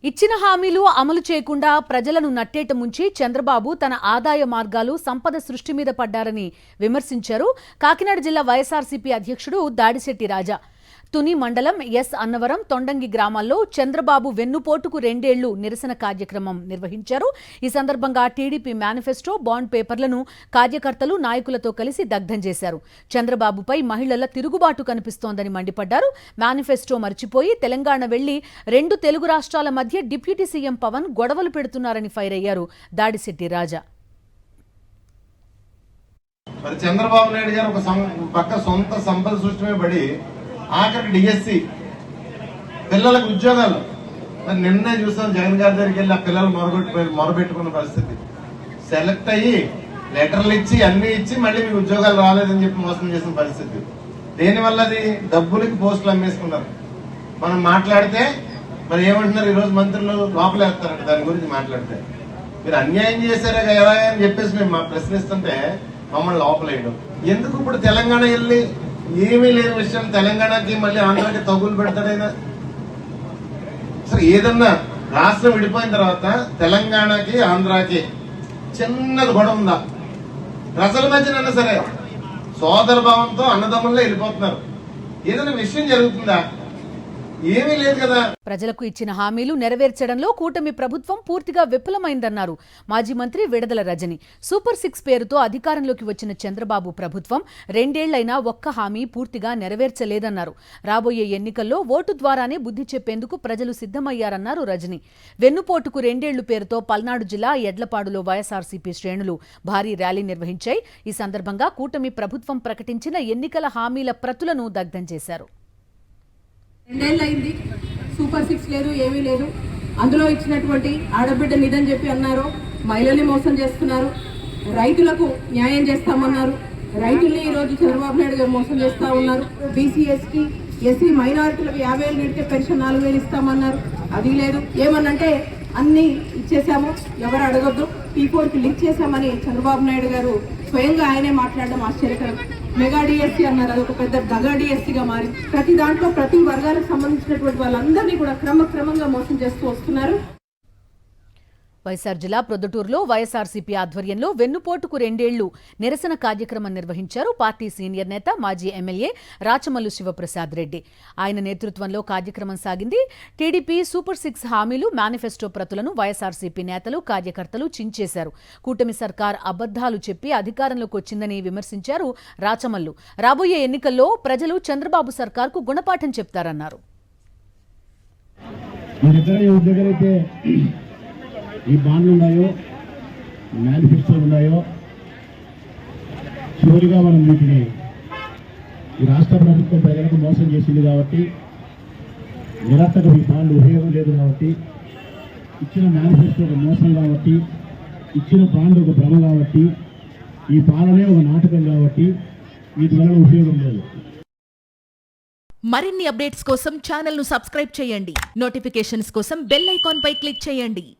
ఇచ్చిన హామీలు అమలు చేయకుండా ప్రజలను నట్టేట ముంచి చంద్రబాబు తన ఆదాయ మార్గాలు సంపద సృష్టి మీద పడ్డారని విమర్శించారు. కాకినాడ జిల్లా వైఎస్ఆర్సీపీ అధ్యక్షుడు దాడిశెట్టి రాజా తుని మండలం ఎస్ అన్నవరం తొండంగి గ్రామాల్లో చంద్రబాబు వెన్నుపోటుకు 2 ఏళ్లు నిరసన కార్యక్రమం నిర్వహించారు. ఈ సందర్భంగా టీడీపీ మేనిఫెస్టో, బాండ్ పేపర్లను కార్యకర్తలు, నాయకులతో కలిసి దగ్ధం చేశారు. చంద్రబాబుపై మహిళల తిరుగుబాటు కనిపిస్తోందని మండిపడ్డారు. మేనిఫెస్టో మర్చిపోయి తెలంగాణ వెళ్లి 2 తెలుగు రాష్ట్రాల మధ్య డిప్యూటీ సీఎం పవన్ గొడవలు పెడుతున్నారని ఫైర్ అయ్యారు దాడిశెట్టి రాజా. చంద్రబాబు నాయుడు గారు ఒక పక్క సొంత సంపద సృష్టిమే పడి ఆఖరికి డిఎస్సి పిల్లలకు ఉద్యోగాలు నిన్నే చూస్తాం. జగన్ గారి దగ్గరికి వెళ్ళి ఆ పిల్లలు మొరబెట్టుకున్న పరిస్థితి. సెలెక్ట్ అయ్యి లెటర్లు ఇచ్చి అన్ని ఇచ్చి మళ్ళీ మీకు ఉద్యోగాలు రాలేదని చెప్పి మోసం చేసిన పరిస్థితి. దేనివల్ల అది డబ్బులకి పోస్టులు అమ్మేసుకున్నారు. మనం మాట్లాడితే మరి ఏమంటున్నారు, ఈరోజు మంత్రులు లోపలేస్తారంట. దాని గురించి మాట్లాడితే మీరు అన్యాయం చేశారా ఎలా అని చెప్పేసి మేము ప్రశ్నిస్తుంటే మమ్మల్ని లోపలేయడం ఎందుకు? ఇప్పుడు తెలంగాణ వెళ్ళి ఏమీ లేని విషయం తెలంగాణకి మళ్ళీ ఆంధ్రాకి తగులు పెడతాడైనా. అసలు ఏదన్నా రాష్ట్రం విడిపోయిన తర్వాత తెలంగాణకి ఆంధ్రాకి చిన్నది గొడవ ఉందా? ప్రజల మధ్యనన్నా సరే సోదర భావంతో అన్నదమ్ముల్లో వెళ్ళిపోతున్నారు. ఏదైనా విషయం జరుగుతుందా? ఏమీ లేదు కదా. ప్రజలకు ఇచ్చిన హామీలు నెరవేర్చడంలో కూటమి ప్రభుత్వం పూర్తిగా విఫలమైందన్నారు మాజీ మంత్రి విడదల రజని. సూపర్ 6 పేరుతో అధికారంలోకి వచ్చిన చంద్రబాబు ప్రభుత్వం 2 ఏళ్లైనా ఒక్క హామీ పూర్తిగా నెరవేర్చలేదన్నారు. రాబోయే ఎన్నికల్లో ఓటు ద్వారానే బుద్ధి చెప్పేందుకు ప్రజలు సిద్ధమయ్యారన్నారు రజని. వెన్నుపోటుకు 2 ఏళ్లు పేరుతో పల్నాడు జిల్లా ఎడ్లపాడులో వైఎస్ఆర్సీపీ శ్రేణులు భారీ ర్యాలీ నిర్వహించాయి. ఈ సందర్భంగా కూటమి ప్రభుత్వం ప్రకటించిన ఎన్నికల హామీల ప్రతులను దగ్ధం చేశారు. 2 ఏళ్ళు అయింది, సూపర్ 6 లేదు, ఏమీ లేదు. అందులో ఇచ్చినటువంటి ఆడబిడ్డ నిధని చెప్పి అన్నారు, మహిళల్ని మోసం చేస్తున్నారు. రైతులకు న్యాయం చేస్తామన్నారు, రైతుల్ని ఈరోజు చంద్రబాబు నాయుడు గారు మోసం చేస్తా ఉన్నారు. బీసీఎస్కి, ఎస్సీ మైనారిటీలకు 50,000 నిడితే పెన్షన్ 4,000 ఇస్తామన్నారు, అది లేదు. ఏమన్నంటే అన్ని ఇచ్చేసాము, ఎవరు అడగొద్దు, P4కి లింక్ చేశామని చంద్రబాబు నాయుడు గారు స్వయంగా ఆయనే మాట్లాడడం ఆశ్చర్యకరం. మెగా డిఎస్సీ అన్నారు, అది ఒక పెద్ద దగా డిఎస్సీగా మారి ప్రతి దాంట్లో ప్రతి వర్గాలకు సంబంధించినటువంటి వాళ్ళందరినీ కూడా క్రమంగా మోసం చేస్తూ వస్తున్నారు. వైఎస్ఆర్ జిల్లా ప్రొద్దుటూరులో వైఎస్ఆర్సీపీ ఆధ్వర్యంలో వెన్నుపోటుకు 2 ఏళ్లు నిరసన కార్యక్రమం నిర్వహించారు. పార్టీ సీనియర్ నేత, మాజీ ఎమ్మెల్యే రాచమల్లు శివప్రసాద్ రెడ్డి. ఆయన నేతృత్వంలో కార్యక్రమం సాగింది. టీడీపీ సూపర్ 6 హామీలు, మేనిఫెస్టో ప్రతులను వైఎస్ఆర్సీపీ నేతలు, కార్యకర్తలు చించేశారు. కూటమి సర్కార్ అబద్దాలు చెప్పి అధికారంలోకి వచ్చిందని విమర్శించారు రాచమల్లు. రాబోయే ఎన్నికల్లో ప్రజలు చంద్రబాబు సర్కార్కు గుణపాఠం చెప్తారన్నారు. ఈ బాండ్లు ఉన్నాయో, మేనిఫెస్టోలు ఉన్నాయో, చివరిగా మనం వీటిని ఈ రాష్ట్ర ప్రభుత్వం ప్రజలకు మోసం చేసింది కాబట్టి, నిరర్థక ఈ బాండ్లు ఉపయోగం లేదు కాబట్టి, ఇచ్చిన మేనిఫెస్టో ఒక మోసం కాబట్టి, ఇచ్చిన బాండ్ ఒక భ్రమ కాబట్టి, ఈ పాలనే ఒక నాటకం కాబట్టి వీటి వలన ఉపయోగం లేదు. మరిన్ని అప్డేట్స్ కోసం ఛానల్ ను సబ్స్క్రైబ్ చేయండి. నోటిఫికేషన్స్ కోసం బెల్ ఐకాన్ పై క్లిక్ చేయండి.